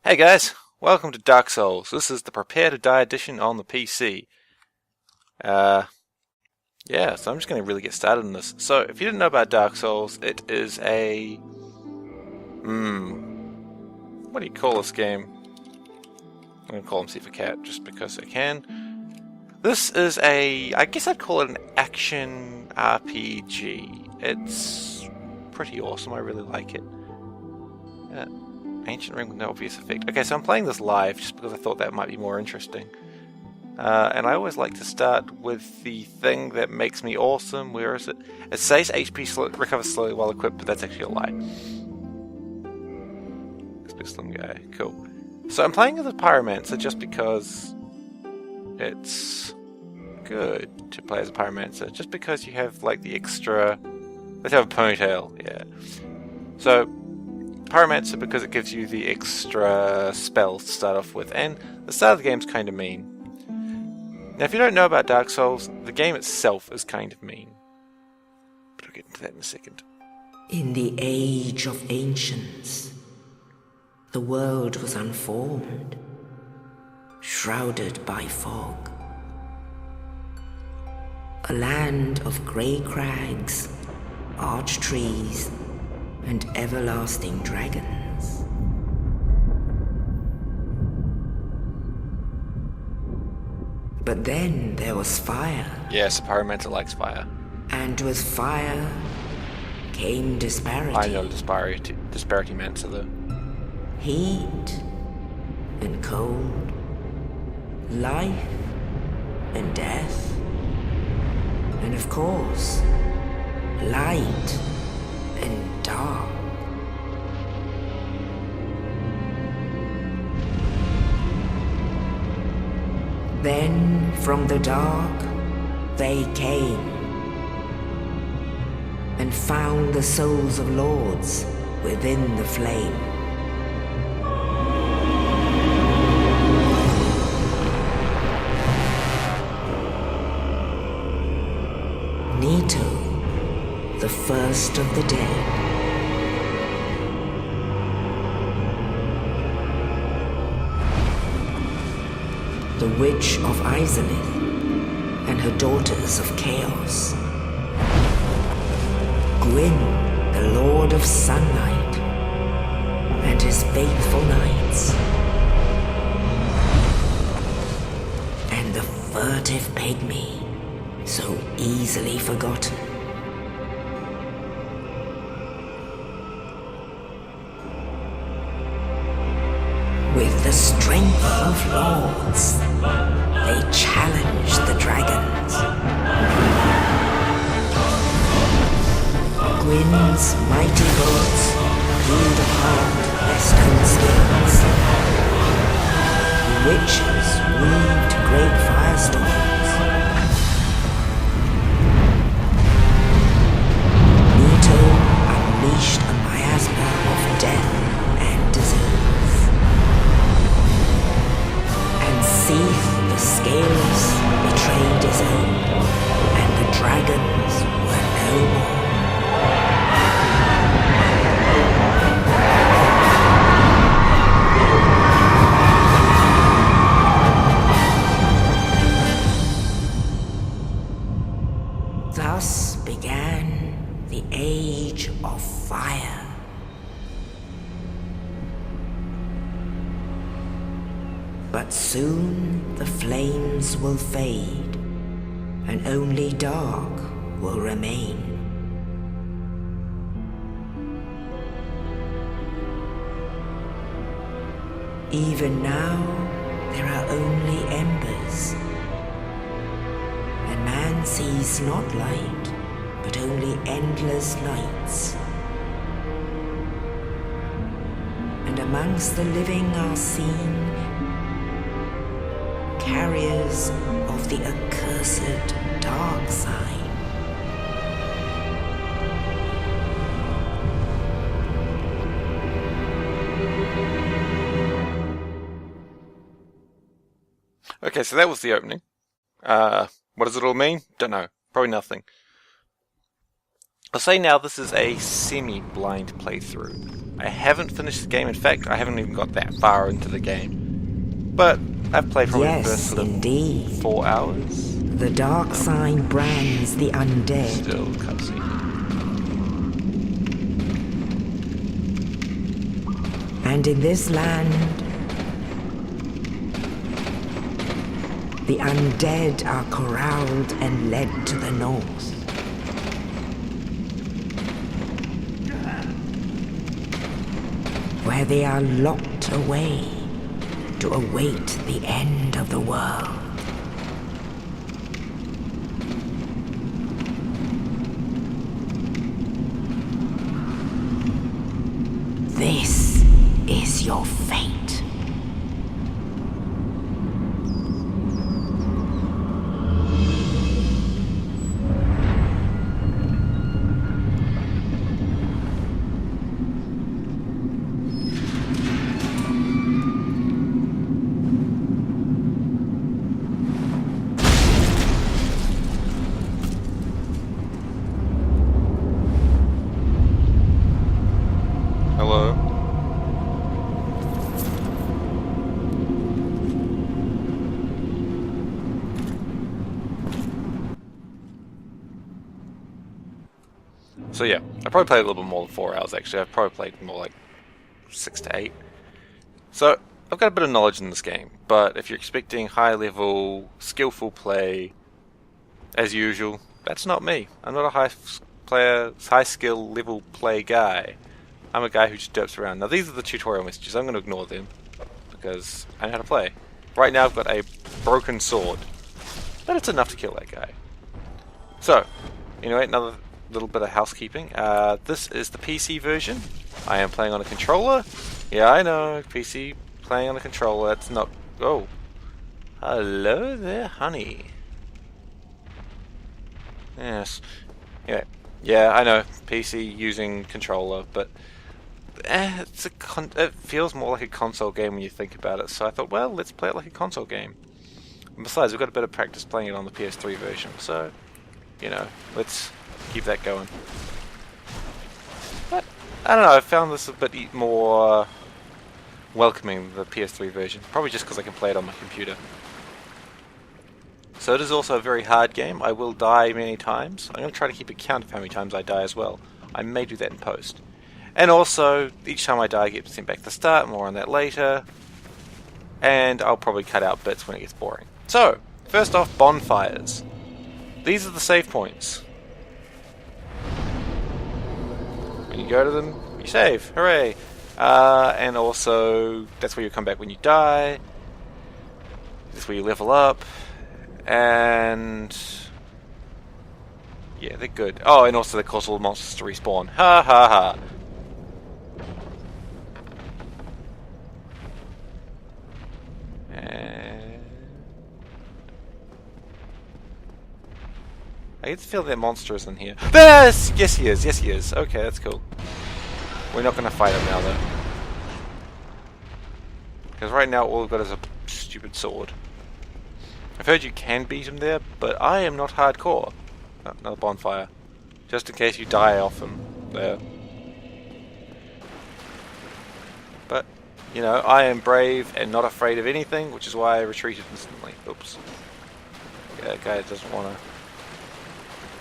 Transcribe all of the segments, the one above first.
Hey guys, welcome to Dark Souls. This is the Prepare to Die edition on the PC. So I'm just going to really get started on this. So, if you didn't know about Dark Souls, it is a... what do you call this game? I'm going to call him Sifa Cat, just because I can. This is I guess I'd call it an action RPG. It's pretty awesome, I really like it. Ancient ring with no obvious effect. Okay, so I'm playing this live just because I thought that might be more interesting. And I always like to start with the thing that makes me awesome. Where is it? It says HP recovers slowly while equipped, but that's actually a lie. This big slim guy. Cool. So I'm playing as a pyromancer just because it's good to play as a pyromancer. Just because you have like the extra... Let's have a ponytail, yeah. So... Pyromancer because it gives you the extra spell to start off with, and the start of the game's kind of mean. Now if you don't know about Dark Souls, the game itself is kind of mean. But I'll get into that in a second. In the age of ancients, the world was unformed, shrouded by fog. A land of grey crags, arched trees, and everlasting dragons. But then there was fire. Yes, a pyromancer likes fire. And with fire came disparity. I know disparity mancer though. Heat and cold, life and death, and of course, light and dark. Then from the dark they came and found the souls of lords within the flame. Nito, the first of the dead. The Witch of Izalith and her daughters of Chaos. Gwyn, the Lord of Sunlight, and his faithful knights. And the furtive pygmy, so easily forgotten. With the strength of lords, they challenged the dragons. Gwyn's mighty bolts peeled apart their stone skins. The witches weaved great firestorms. Nito unleashed a miasma of death and disease. Seath, the scales, betrayed his own, and the dragons were no more. Thus began the Age of Fire. But soon the flames will fade, and only dark will remain. Even now, there are only embers, and man sees not light, but only endless lights. And amongst the living are seen carriers of the accursed dark side. Okay, so that was the opening. What does it all mean? Don't know. Probably nothing. I'll say now this is a semi-blind playthrough. I haven't finished the game. In fact, I haven't even got that far into the game. But I've played probably the first Yes, sort of indeed. 4 hours. The dark sign brands the undead. Still cutscene. And in this land, the undead are corralled and led to the north. Where they are locked away to await the end of the world. This is your fate. Hello? So yeah, I probably played a little bit more than 4 hours actually. I've probably played more like 6 to 8. So I've got a bit of knowledge in this game, but if you're expecting high level, skillful play, as usual, that's not me. I'm not a high skill level play guy. I'm a guy who just derps around. Now these are the tutorial messages. I'm going to ignore them because I know how to play. Right now I've got a broken sword, but it's enough to kill that guy. So, anyway, another little bit of housekeeping. This is the PC version. I am playing on a controller. Yeah, I know, PC playing on a controller. That's not... Oh. Hello there, honey. Yes. Anyway, yeah, I know, PC using controller, but it feels more like a console game when you think about it. So I thought, well, let's play it like a console game. And besides, we've got a bit of practice playing it on the PS3 version, so you know, let's keep that going. But I don't know, I found this a bit more welcoming than the PS3 version, probably just because I can play it on my computer. So it is also a very hard game. I will die many times. I'm going to try to keep a count of how many times I die as well. I may do that in post. And also, each time I die I get sent back to the start, more on that later. And I'll probably cut out bits when it gets boring. So, first off, bonfires. These are the save points. When you go to them, you save. Hooray! And also, that's where you come back when you die. That's where you level up. And yeah, they're good. Oh, and also they cause all the monsters to respawn. Ha ha ha. And I get to feel that monster is in here. Yes, yes he is. Yes he is. Okay, that's cool. We're not going to fight him now though, because right now all we've got is a stupid sword. I've heard you can beat him there, but I am not hardcore. Oh, another bonfire. Just in case you die off him there. But, you know, I am brave and not afraid of anything, which is why I retreated instantly. Oops. Yeah, that guy doesn't want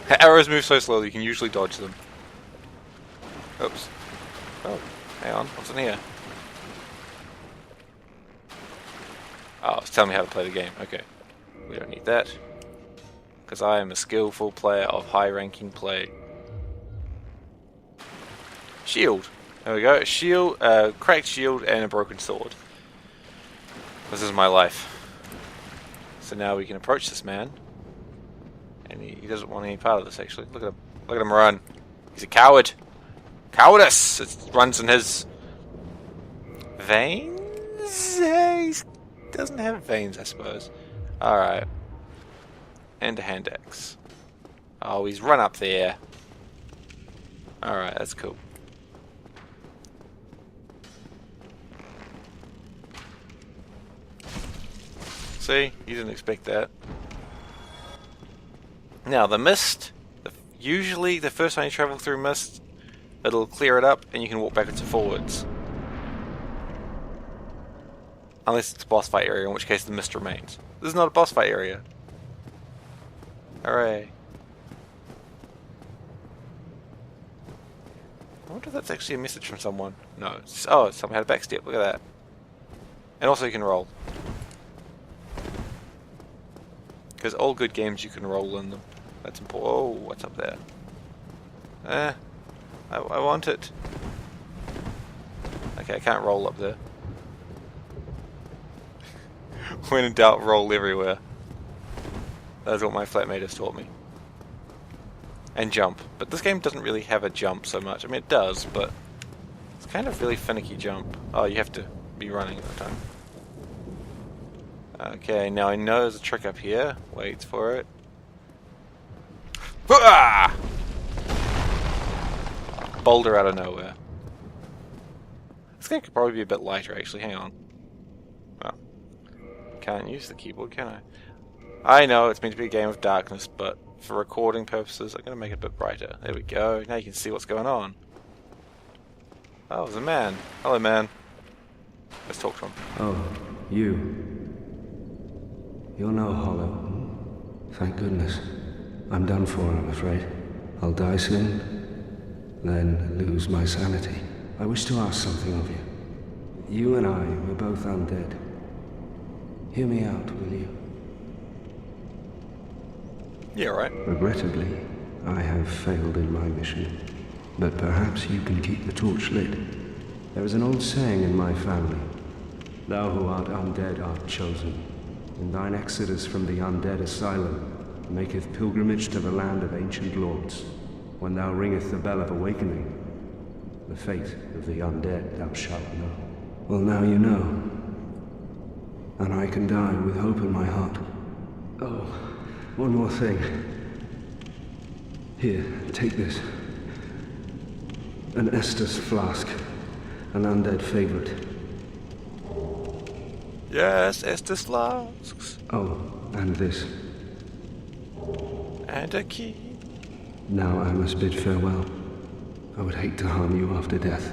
to... Arrows move so slowly, you can usually dodge them. Oops. Oh, hang on. What's in here? Oh, it's telling me how to play the game. Okay. We don't need that, because I am a skillful player of high-ranking play. Shield. There we go. Shield, cracked shield, and a broken sword. This is my life. So now we can approach this man, and he doesn't want any part of this. Actually, look at him. Look at him run. He's a coward. Cowardice. It runs in his veins. He doesn't have veins, I suppose. Alright. And a hand axe. Oh, he's run up there. Alright, that's cool. See? You didn't expect that. Now, the mist. Usually, the first time you travel through mist, it'll clear it up and you can walk backwards and forwards. Unless it's a boss fight area, in which case the mist remains. This is not a boss fight area. Hooray. I wonder if that's actually a message from someone. No. Oh, someone had a backstep. Look at that. And also you can roll. Because all good games you can roll in them. That's important. Oh, what's up there? I want it. Okay, I can't roll up there. When in doubt, roll everywhere. That's what my flatmate has taught me. And jump. But this game doesn't really have a jump so much. I mean, it does, but it's kind of really finicky jump. Oh, you have to be running at the time. Okay, now I know there's a trick up here. Wait for it. Ah! Boulder out of nowhere. This game could probably be a bit lighter, actually. Hang on. Oh. Can't use the keyboard, can I? I know it's meant to be a game of darkness, but for recording purposes, I'm going to make it a bit brighter. There we go. Now you can see what's going on. Oh, there's a man. Hello, man. Let's talk to him. Oh, you. You're no Hollow. Thank goodness. I'm done for, I'm afraid. I'll die soon, then lose my sanity. I wish to ask something of you. You and I were both undead. Hear me out, will you? Yeah, right. Regrettably, I have failed in my mission. But perhaps you can keep the torch lit. There is an old saying in my family. Thou who art undead art chosen. And thine exodus from the undead asylum maketh pilgrimage to the land of ancient lords. When thou ringeth the bell of awakening, the fate of the undead thou shalt know. Well, now you know. And I can die with hope in my heart. Oh, one more thing. Here, take this. An Estus flask. An undead favorite. Yes, Estus flasks. Oh, and this. And a key. Now I must bid farewell. I would hate to harm you after death.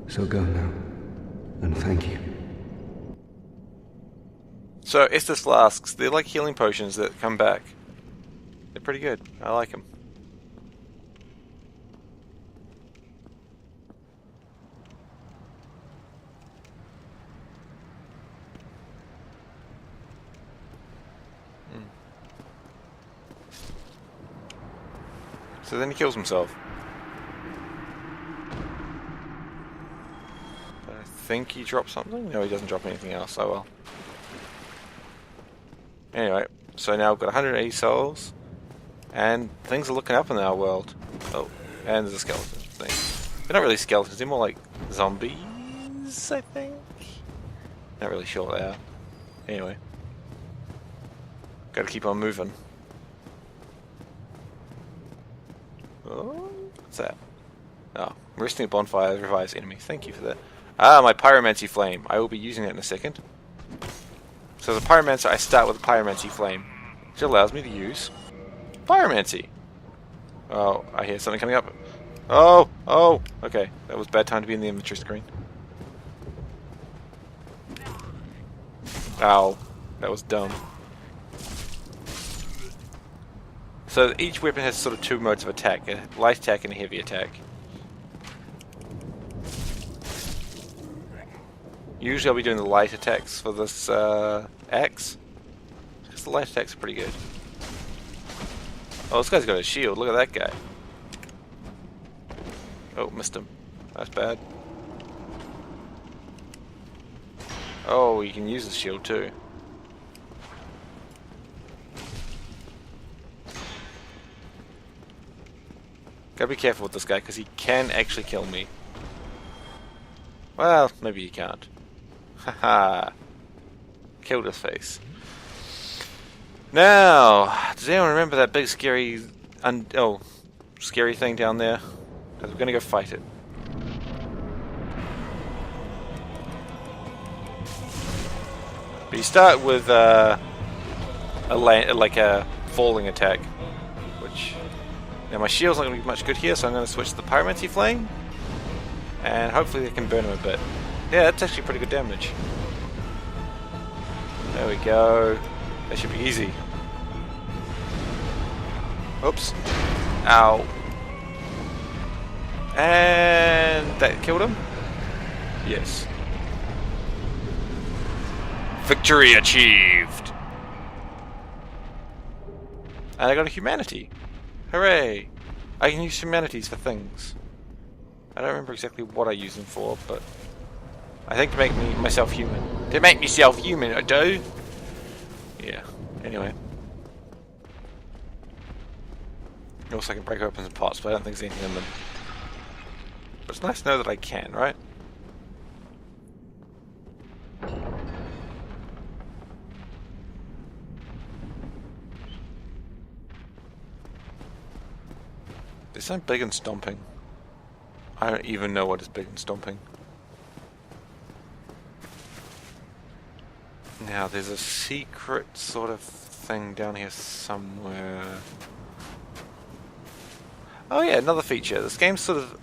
So go now, and thank you. So, Estus flasks, they're like healing potions that come back. They're pretty good. I like them. So then he kills himself. I think he dropped something? No, he doesn't drop anything else. Oh well. Anyway, so now we've got 180 souls. And things are looking up in our world. Oh, and there's a skeleton thing. They're not really skeletons, they're more like zombies, I think? Not really sure what they are. Anyway. Gotta keep on moving. Oh, what's that? Oh, resting a bonfire revives enemy. Thank you for that. Ah, my pyromancy flame. I will be using that in a second. So as a pyromancer, I start with a pyromancy flame, which allows me to use pyromancy. Oh, I hear something coming up. Oh, oh, okay. That was a bad time to be in the inventory screen. Ow, that was dumb. So each weapon has sort of two modes of attack, a light attack and a heavy attack. Usually I'll be doing the light attacks for this axe, because the light attacks are pretty good. Oh, this guy's got a shield, look at that guy. Oh, missed him. That's bad. Oh, you can use the shield too. Gotta be careful with this guy, because he can actually kill me. Well, maybe he can't. Haha. Killed his face. Now, does anyone remember that big scary scary thing down there? Because we're gonna go fight it. But you start with like a falling attack, which Now my shield's not going to be much good here, so I'm going to switch to the Pyromancy Flame. And hopefully they can burn him a bit. Yeah, that's actually pretty good damage. There we go. That should be easy. Oops. Ow. And that killed him? Yes. Victory achieved! And I got a humanity. Hooray! I can use humanities for things. I don't remember exactly what I use them for, but I think to make myself human. To make myself human, I do! Yeah, anyway. Also I can break open some pots, but I don't think there's anything in them. But it's nice to know that I can, right? They sound big and stomping. I don't even know what is big and stomping. Now there's a secret sort of thing down here somewhere. Oh yeah, another feature. This game's sort of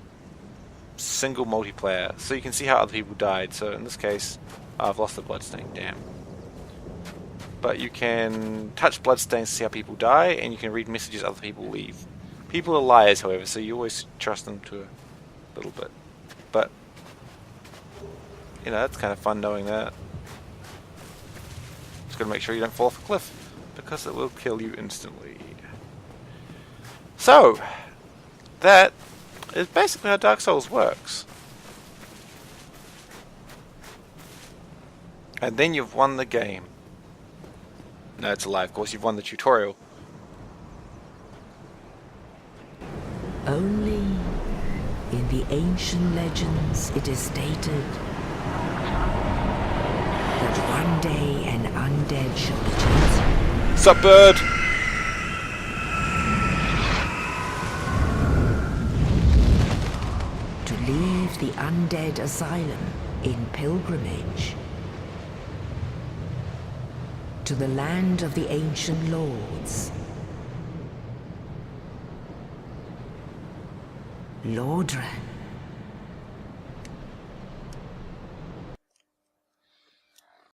single multiplayer, so you can see how other people died. So in this case, I've lost the bloodstain, damn. But you can touch bloodstains to see how people die, and you can read messages other people leave. People are liars, however, so you always trust them to a little bit. But, you know, that's kind of fun knowing that. Just gotta make sure you don't fall off a cliff, because it will kill you instantly. So, that is basically how Dark Souls works. And then you've won the game. No, it's a lie, of course, you've won the tutorial. Only in the ancient legends it is stated that one day an undead shall be chosen. Sup, bird? To leave the undead asylum in pilgrimage to the land of the ancient lords. Lordran.